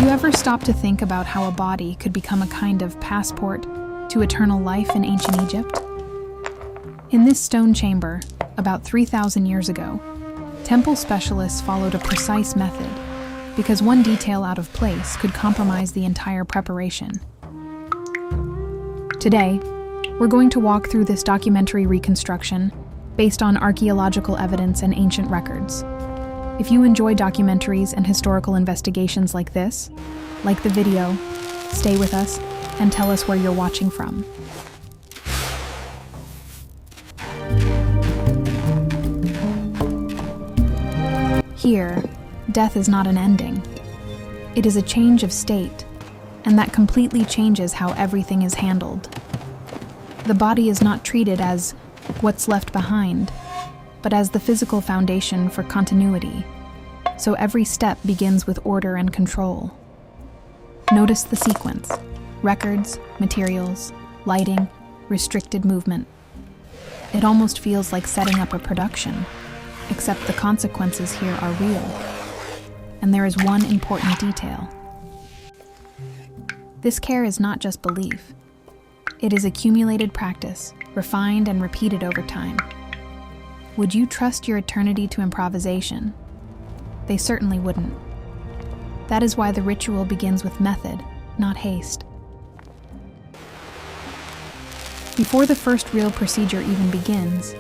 you ever stopped to think about how a body could become a kind of passport to eternal life in ancient Egypt? In this stone chamber, about 3,000 years ago, temple specialists followed a precise method because one detail out of place could compromise the entire preparation. Today, we're going to walk through this documentary reconstruction based on archaeological evidence and ancient records. If you enjoy documentaries and historical investigations like this, like the video, stay with us and tell us where you're watching from. Here, death is not an ending. It is a change of state, and that completely changes how everything is handled. The body is not treated as what's left behind, but as the physical foundation for continuity. So every step begins with order and control. Notice the sequence: records, materials, lighting, restricted movement. It almost feels like setting up a production, except the consequences here are real. And there is one important detail. This care is not just belief. It is accumulated practice, refined and repeated over time. Would you trust your eternity to improvisation? They certainly wouldn't. That is why the ritual begins with method, not haste. Before the first real procedure even begins,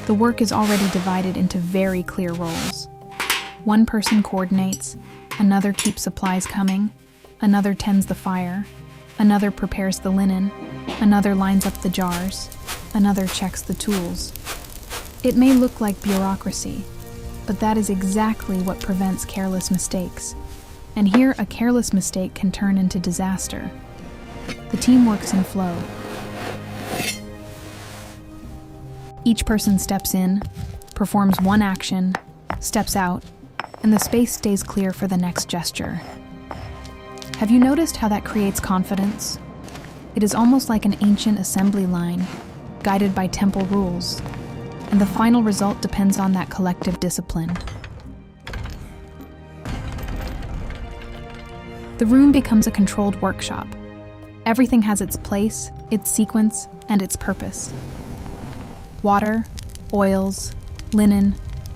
the work is already divided into very clear roles. One person coordinates, another keeps supplies coming, another tends the fire, another prepares the linen, another lines up the jars, another checks the tools. It may look like bureaucracy, but that is exactly what prevents careless mistakes. And here, a careless mistake can turn into disaster. The team works in flow. Each person steps in, performs one action, steps out, and the space stays clear for the next gesture. Have you noticed how that creates confidence? It is almost like an ancient assembly line, guided by temple rules, and the final result depends on that collective discipline. The room becomes a controlled workshop. Everything has its place, its sequence, and its purpose. Water, oils, linen,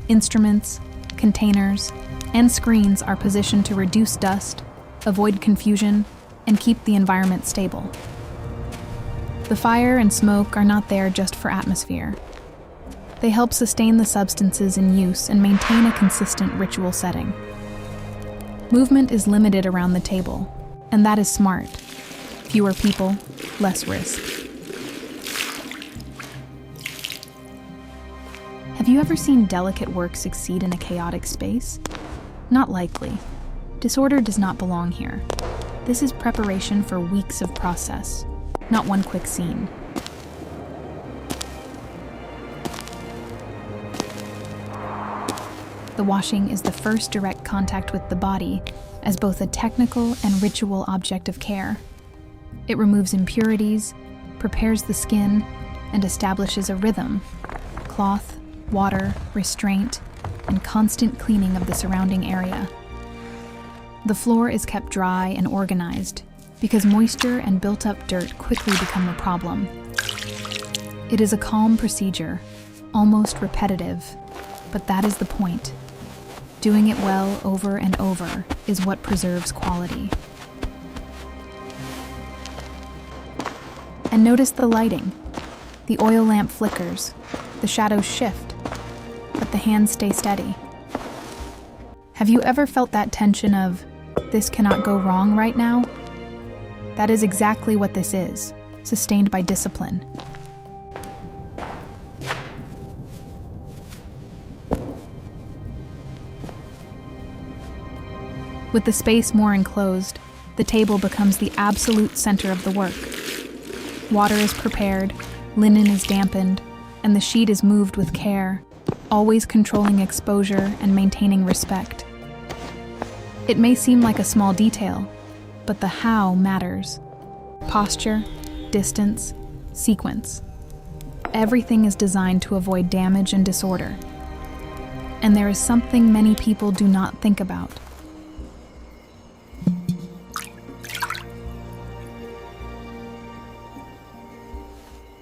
instruments, containers, and screens are positioned to reduce dust, avoid confusion, and keep the environment stable. The fire and smoke are not there just for atmosphere. They help sustain the substances in use and maintain a consistent ritual setting. Movement is limited around the table, and that is smart. Fewer people, less risk. Have you ever seen delicate work succeed in a chaotic space? Not likely. Disorder does not belong here. This is preparation for weeks of process, not one quick scene. The washing is the first direct contact with the body as both a technical and ritual object of care. It removes impurities, prepares the skin, and establishes a rhythm: cloth, water, restraint, and constant cleaning of the surrounding area. The floor is kept dry and organized because moisture and built-up dirt quickly become a problem. It is a calm procedure, almost repetitive, but that is the point. Doing it well over and over is what preserves quality. And notice the lighting. The oil lamp flickers, the shadows shift, but the hands stay steady. Have you ever felt that tension of, this cannot go wrong right now? That is exactly what this is, sustained by discipline. With the space more enclosed, the table becomes the absolute center of the work. Water is prepared, linen is dampened, and the sheet is moved with care, always controlling exposure and maintaining respect. It may seem like a small detail, but the how matters. Posture, distance, sequence. Everything is designed to avoid damage and disorder. And there is something many people do not think about.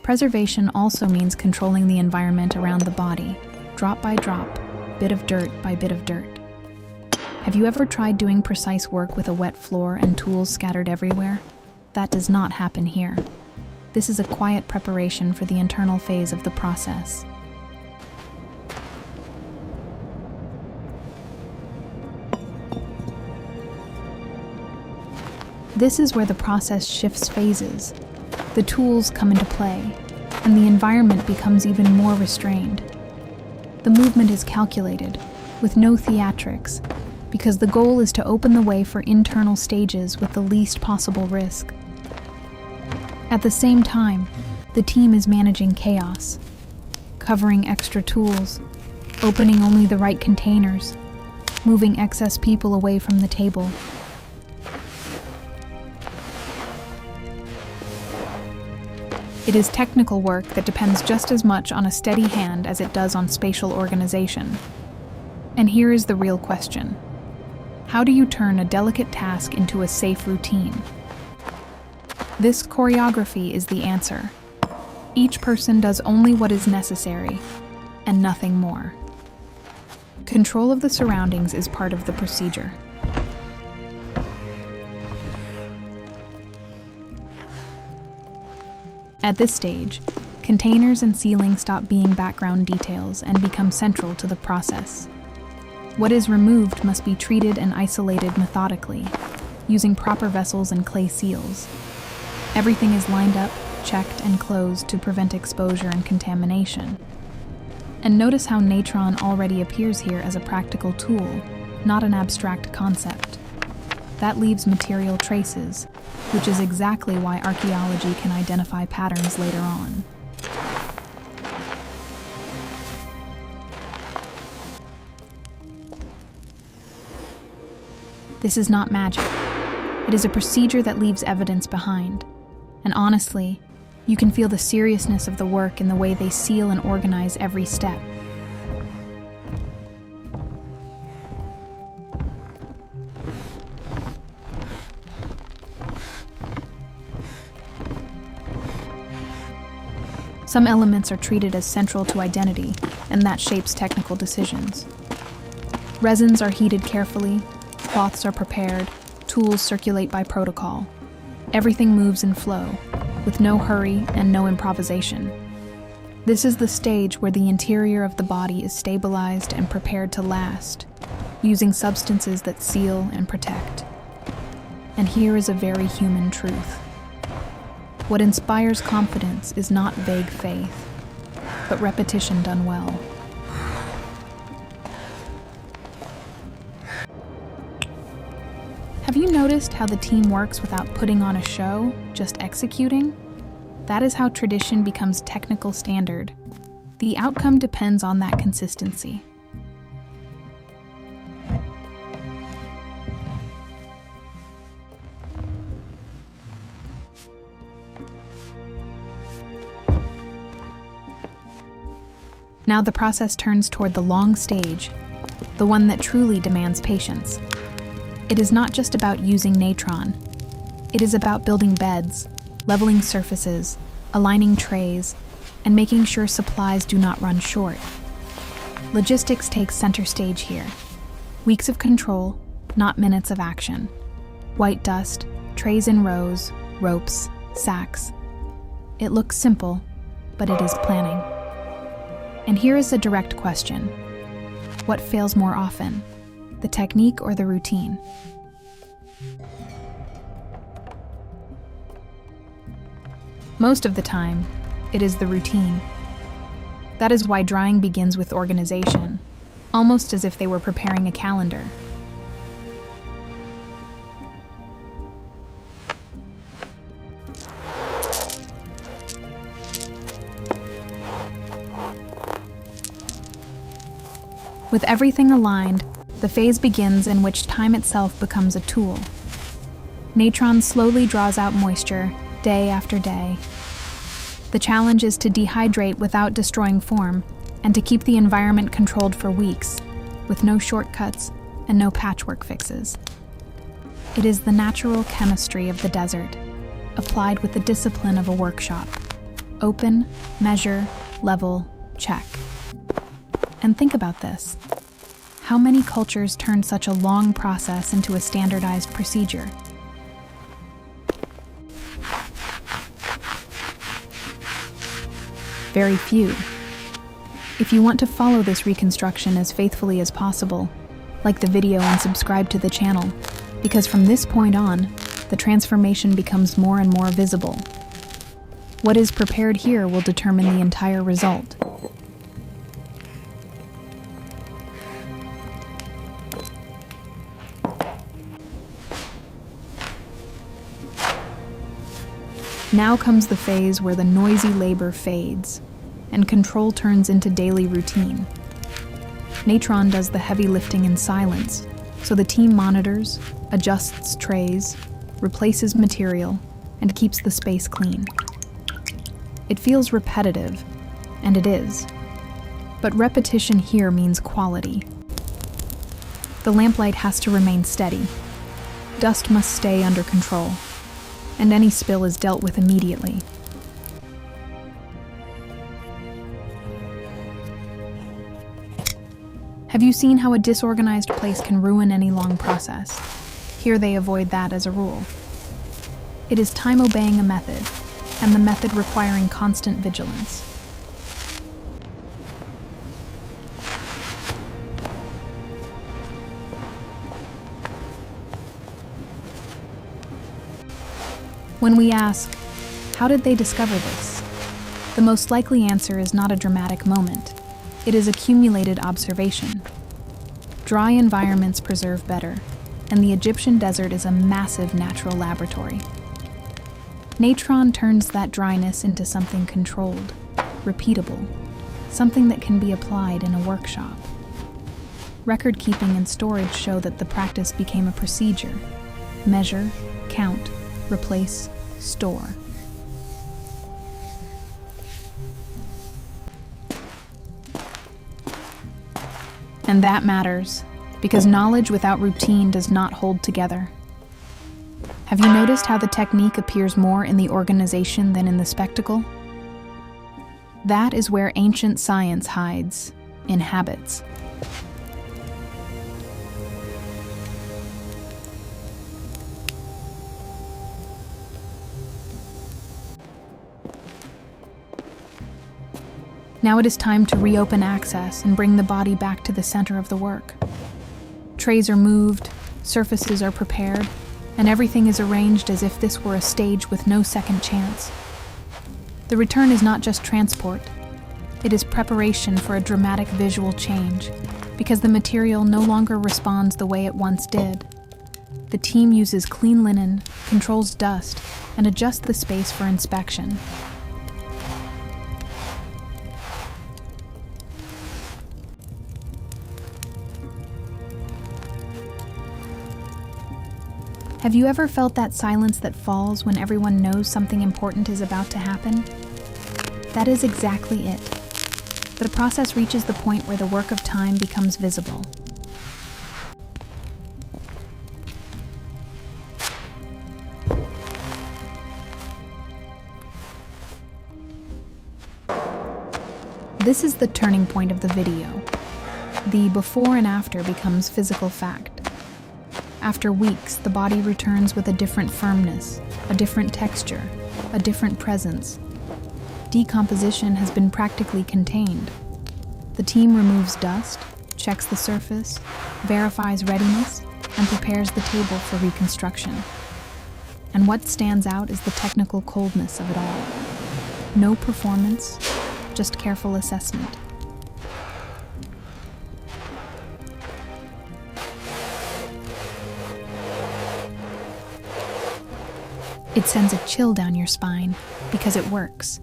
Preservation also means controlling the environment around the body, drop by drop, bit of dirt by bit of dirt. Have you ever tried doing precise work with a wet floor and tools scattered everywhere? That does not happen here. This is a quiet preparation for the internal phase of the process. This is where the process shifts phases. The tools come into play, and the environment becomes even more restrained. The movement is calculated, with no theatrics, because the goal is to open the way for internal stages with the least possible risk. At the same time, the team is managing chaos, covering extra tools, opening only the right containers, moving excess people away from the table. It is technical work that depends just as much on a steady hand as it does on spatial organization. And here is the real question. How do you turn a delicate task into a safe routine? This choreography is the answer. Each person does only what is necessary, and nothing more. Control of the surroundings is part of the procedure. At this stage, containers and ceiling stop being background details and become central to the process. What is removed must be treated and isolated methodically, using proper vessels and clay seals. Everything is lined up, checked, and closed to prevent exposure and contamination. And notice how natron already appears here as a practical tool, not an abstract concept. That leaves material traces, which is exactly why archaeology can identify patterns later on. This is not magic. It is a procedure that leaves evidence behind. And honestly, you can feel the seriousness of the work in the way they seal and organize every step. Some elements are treated as central to identity, and that shapes technical decisions. Resins are heated carefully, cloths are prepared, tools circulate by protocol. Everything moves in flow, with no hurry and no improvisation. This is the stage where the interior of the body is stabilized and prepared to last, using substances that seal and protect. And here is a very human truth. What inspires confidence is not vague faith, but repetition done well. Have you noticed how the team works without putting on a show, just executing? That is how tradition becomes technical standard. The outcome depends on that consistency. Now the process turns toward the long stage, the one that truly demands patience. It is not just about using natron. It is about building beds, leveling surfaces, aligning trays, and making sure supplies do not run short. Logistics takes center stage here. Weeks of control, not minutes of action. White dust, trays in rows, ropes, sacks. It looks simple, but it is planning. And here is a direct question. What fails more often, the technique or the routine? Most of the time, it is the routine. That is why drying begins with organization, almost as if they were preparing a calendar. With everything aligned, the phase begins in which time itself becomes a tool. Natron slowly draws out moisture, day after day. The challenge is to dehydrate without destroying form, and to keep the environment controlled for weeks, with no shortcuts and no patchwork fixes. It is the natural chemistry of the desert, applied with the discipline of a workshop. Open, measure, level, check. And think about this. How many cultures turn such a long process into a standardized procedure? Very few. If you want to follow this reconstruction as faithfully as possible, like the video and subscribe to the channel, because from this point on, the transformation becomes more and more visible. What is prepared here will determine the entire result. Now comes the phase where the noisy labor fades, and control turns into daily routine. Natron does the heavy lifting in silence, so the team monitors, adjusts trays, replaces material, and keeps the space clean. It feels repetitive, and it is. But repetition here means quality. The lamplight has to remain steady. Dust must stay under control, and any spill is dealt with immediately. Have you seen how a disorganized place can ruin any long process? Here they avoid that as a rule. It is time obeying a method, and the method requiring constant vigilance. When we ask, how did they discover this? The most likely answer is not a dramatic moment. It is accumulated observation. Dry environments preserve better, and the Egyptian desert is a massive natural laboratory. Natron turns that dryness into something controlled, repeatable, something that can be applied in a workshop. Record keeping and storage show that the practice became a procedure. Measure, count, replace, store. And that matters, because knowledge without routine does not hold together. Have you noticed how the technique appears more in the organization than in the spectacle? That is where ancient science hides, in habits. Now it is time to reopen access and bring the body back to the center of the work. Trays are moved, surfaces are prepared, and everything is arranged as if this were a stage with no second chance. The return is not just transport. It is preparation for a dramatic visual change, because the material no longer responds the way it once did. The team uses clean linen, controls dust, and adjusts the space for inspection. Have you ever felt that silence that falls when everyone knows something important is about to happen? That is exactly it. The process reaches the point where the work of time becomes visible. This is the turning point of the video. The before and after becomes physical fact. After weeks, the body returns with a different firmness, a different texture, a different presence. Decomposition has been practically contained. The team removes dust, checks the surface, verifies readiness, and prepares the table for reconstruction. And what stands out is the technical coldness of it all. No performance, just careful assessment. It sends a chill down your spine because it works,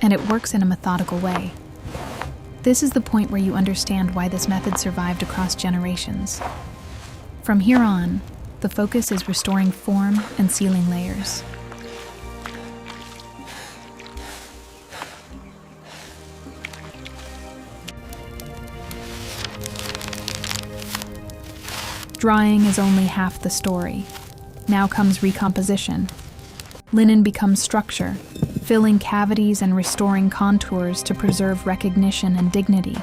and it works in a methodical way. This is the point where you understand why this method survived across generations. From here on, the focus is restoring form and sealing layers. Drying is only half the story. Now comes recomposition. Linen becomes structure, filling cavities and restoring contours to preserve recognition and dignity.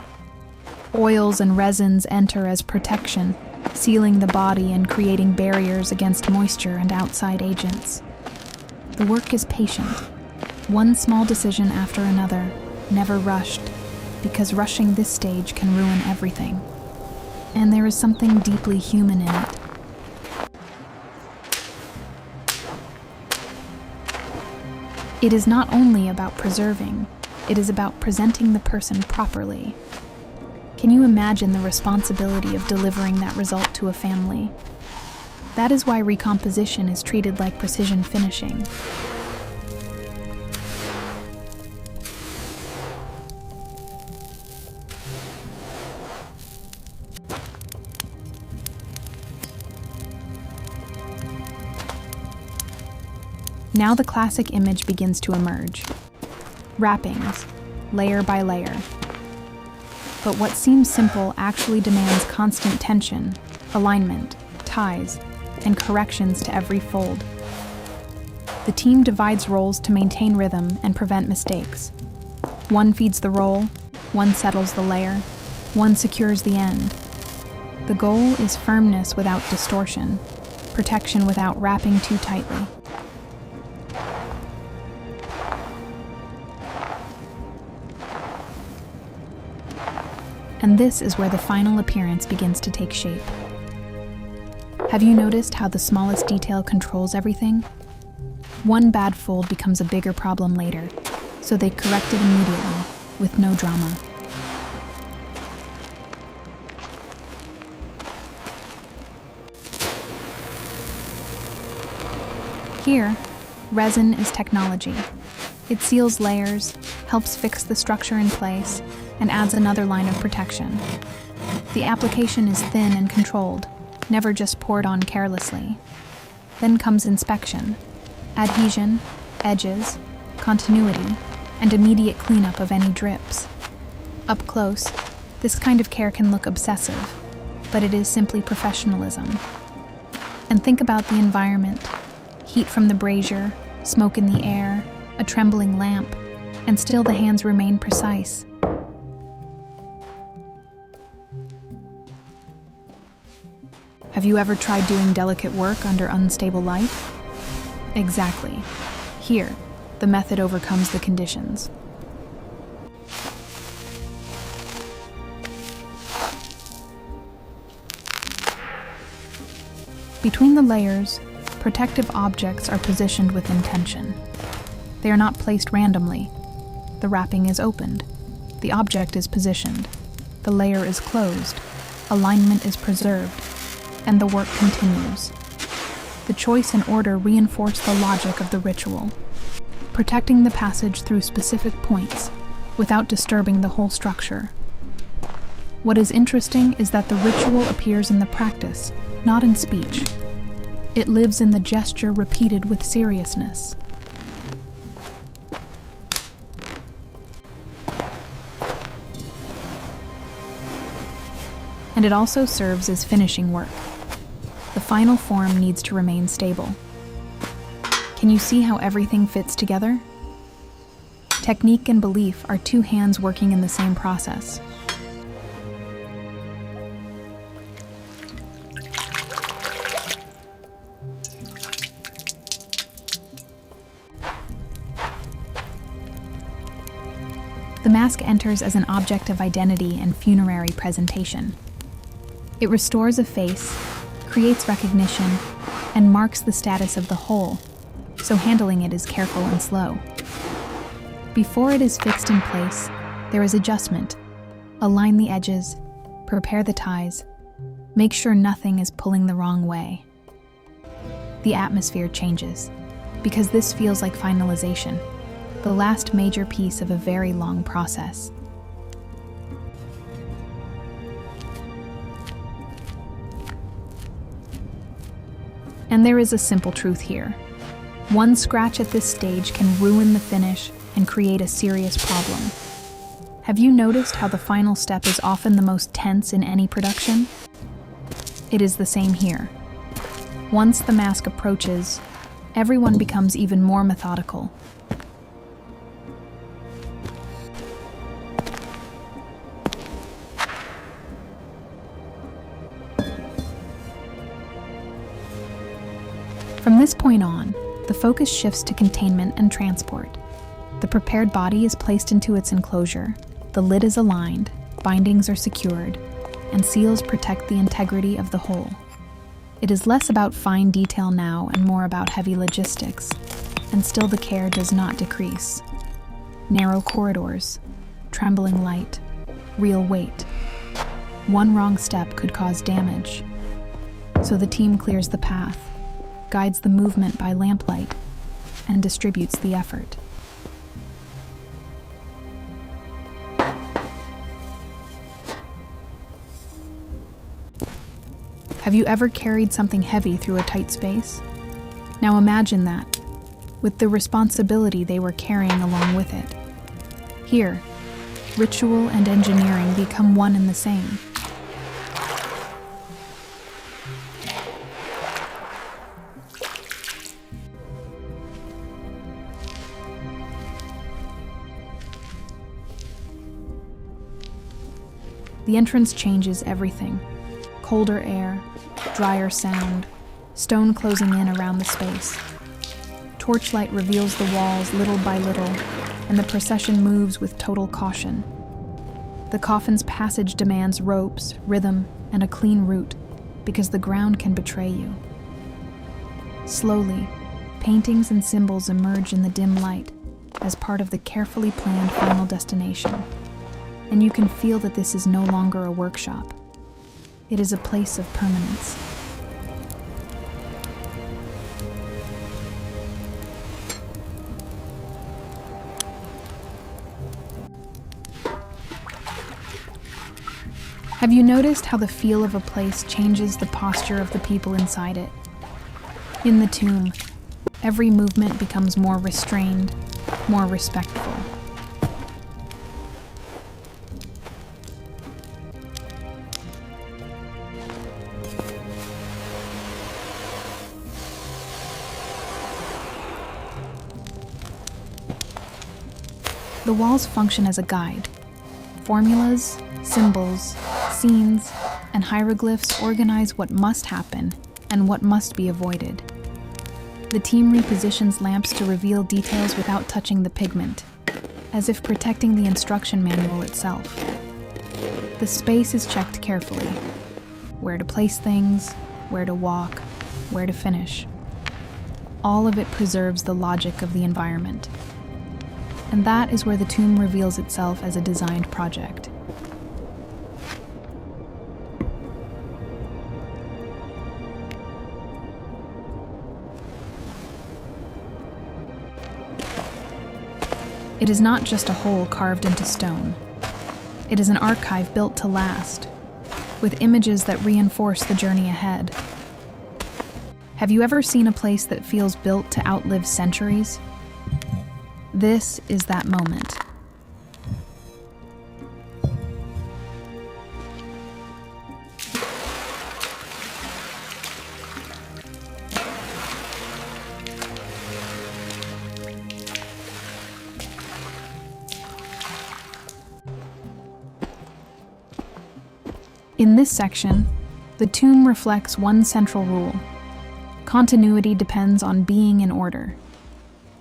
Oils and resins enter as protection, sealing the body and creating barriers against moisture and outside agents. The work is patient, one small decision after another, never rushed, because rushing this stage can ruin everything. And there is something deeply human in it. It is not only about preserving, it is about presenting the person properly. Can you imagine the responsibility of delivering that result to a family? That is why recomposition is treated like precision finishing. Now the classic image begins to emerge. Wrappings, layer by layer. But what seems simple actually demands constant tension, alignment, ties, and corrections to every fold. The team divides roles to maintain rhythm and prevent mistakes. One feeds the roll, one settles the layer, one secures the end. The goal is firmness without distortion, protection without wrapping too tightly. And this is where the final appearance begins to take shape. Have you noticed how the smallest detail controls everything? One bad fold becomes a bigger problem later, so they correct it immediately, with no drama. Here, resin is technology. It seals layers, helps fix the structure in place, and adds another line of protection. The application is thin and controlled, never just poured on carelessly. Then comes inspection, adhesion, edges, continuity, and immediate cleanup of any drips. Up close, this kind of care can look obsessive, but it is simply professionalism. And think about the environment: heat from the brazier, smoke in the air, a trembling lamp, and still the hands remain precise. Have you ever tried doing delicate work under unstable light? Exactly. Here, the method overcomes the conditions. Between the layers, protective objects are positioned with intention. They are not placed randomly. The wrapping is opened. The object is positioned. The layer is closed. Alignment is preserved. And the work continues. The choice and order reinforce the logic of the ritual, protecting the passage through specific points without disturbing the whole structure. What is interesting is that the ritual appears in the practice, not in speech. It lives in the gesture repeated with seriousness. And it also serves as finishing work. The final form needs to remain stable. Can you see how everything fits together? Technique and belief are two hands working in the same process. The mask enters as an object of identity and funerary presentation. It restores a face, creates recognition, and marks the status of the whole, so handling it is careful and slow. Before it is fixed in place, there is adjustment. Align the edges, prepare the ties, make sure nothing is pulling the wrong way. The atmosphere changes, because this feels like finalization, the last major piece of a very long process. And there is a simple truth here. One scratch at this stage can ruin the finish and create a serious problem. Have you noticed how the final step is often the most tense in any production? It is the same here. Once the mask approaches, everyone becomes even more methodical. From this point on, the focus shifts to containment and transport. The prepared body is placed into its enclosure, the lid is aligned, bindings are secured, and seals protect the integrity of the whole. It is less about fine detail now and more about heavy logistics, and still the care does not decrease. Narrow corridors, trembling light, real weight. One wrong step could cause damage. So the team clears the path, guides the movement by lamplight, and distributes the effort. Have you ever carried something heavy through a tight space? Now imagine that, with the responsibility they were carrying along with it. Here, ritual and engineering become one and the same. The entrance changes everything. Colder air, drier sound, stone closing in around the space. Torchlight reveals the walls little by little, and the procession moves with total caution. The coffin's passage demands ropes, rhythm, and a clean route, because the ground can betray you. Slowly, paintings and symbols emerge in the dim light as part of the carefully planned final destination. And you can feel that this is no longer a workshop. It is a place of permanence. Have you noticed how the feel of a place changes the posture of the people inside it? In the tomb, every movement becomes more restrained, more respectful. The walls function as a guide. Formulas, symbols, scenes, and hieroglyphs organize what must happen and what must be avoided. The team repositions lamps to reveal details without touching the pigment, as if protecting the instruction manual itself. The space is checked carefully. Where to place things, where to walk, where to finish. All of it preserves the logic of the environment. And that is where the tomb reveals itself as a designed project. It is not just a hole carved into stone. It is an archive built to last, with images that reinforce the journey ahead. Have you ever seen a place that feels built to outlive centuries? This is that moment. In this section, the tomb reflects one central rule. Continuity depends on being in order.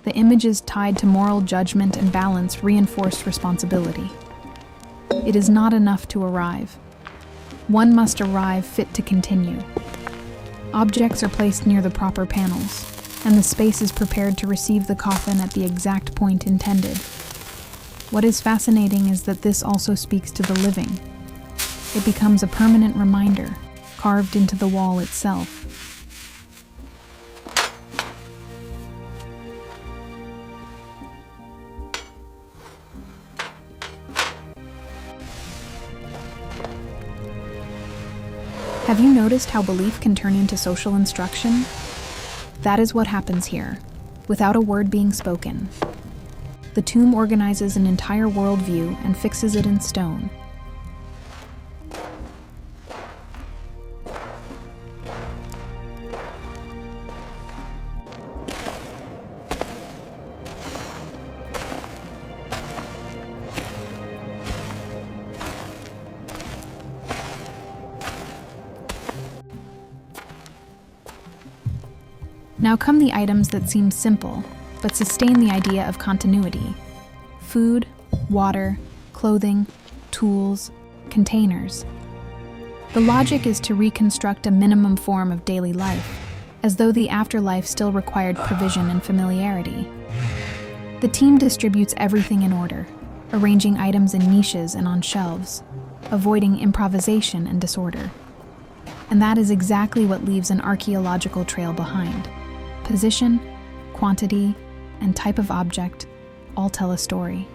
The images tied to moral judgment and balance reinforce responsibility. It is not enough to arrive. One must arrive fit to continue. Objects are placed near the proper panels, and the space is prepared to receive the coffin at the exact point intended. What is fascinating is that this also speaks to the living. It becomes a permanent reminder, carved into the wall itself. Have you noticed how belief can turn into social instruction? That is what happens here, without a word being spoken. The tomb organizes an entire worldview and fixes it in stone. Now come the items that seem simple, but sustain the idea of continuity. Food, water, clothing, tools, containers. The logic is to reconstruct a minimum form of daily life, as though the afterlife still required provision and familiarity. The team distributes everything in order, arranging items in niches and on shelves, avoiding improvisation and disorder. And that is exactly what leaves an archaeological trail behind. Position, quantity, and type of object all tell a story.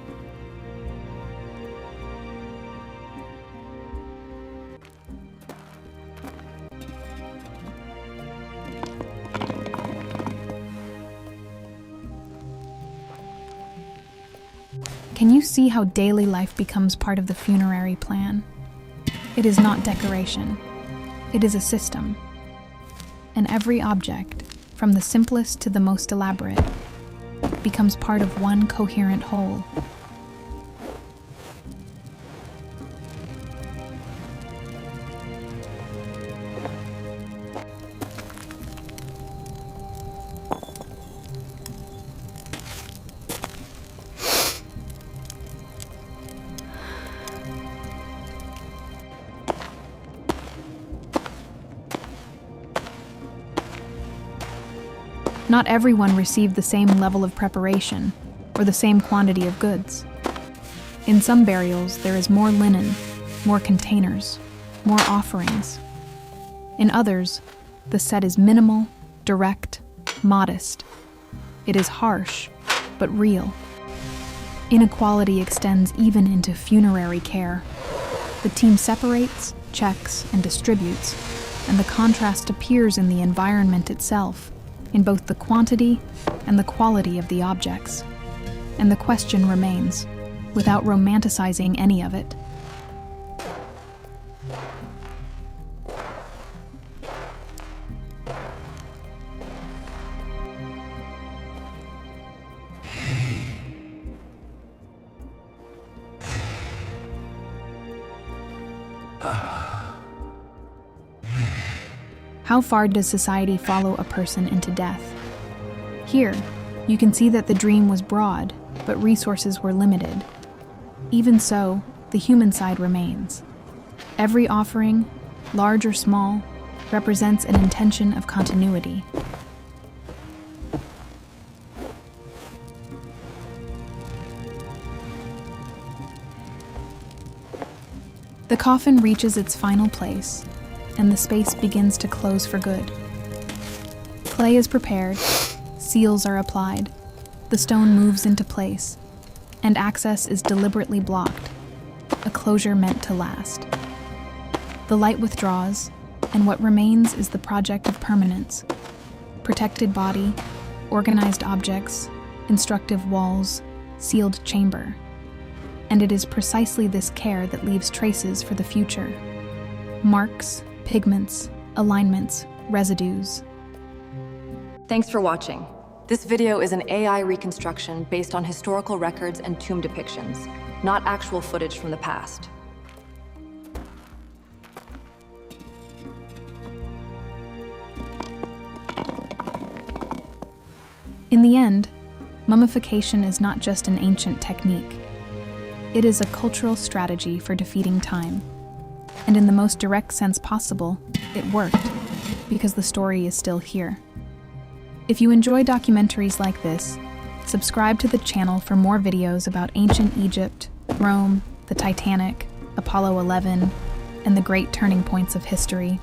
Can you see how daily life becomes part of the funerary plan? It is not decoration. It is a system. And every object, from the simplest to the most elaborate, becomes part of one coherent whole. Not everyone received the same level of preparation or the same quantity of goods. In some burials, there is more linen, more containers, more offerings. In others, the set is minimal, direct, modest. It is harsh, but real. Inequality extends even into funerary care. The team separates, checks, and distributes, and the contrast appears in the environment itself, in both the quantity and the quality of the objects. And the question remains, without romanticizing any of it. How far does society follow a person into death? Here, you can see that the dream was broad, but resources were limited. Even so, the human side remains. Every offering, large or small, represents an intention of continuity. The coffin reaches its final place, and the space begins to close for good. Clay is prepared, seals are applied, the stone moves into place, and access is deliberately blocked, a closure meant to last. The light withdraws, and what remains is the project of permanence: protected body, organized objects, instructive walls, sealed chamber. And it is precisely this care that leaves traces for the future. Marks, pigments, alignments, residues. Thanks for watching. This video is an AI reconstruction based on historical records and tomb depictions, not actual footage from the past. In the end, mummification is not just an ancient technique. It is a cultural strategy for defeating time. And in the most direct sense possible, it worked, because the story is still here. If you enjoy documentaries like this, subscribe to the channel for more videos about ancient Egypt, Rome, the Titanic, Apollo 11, and the great turning points of history.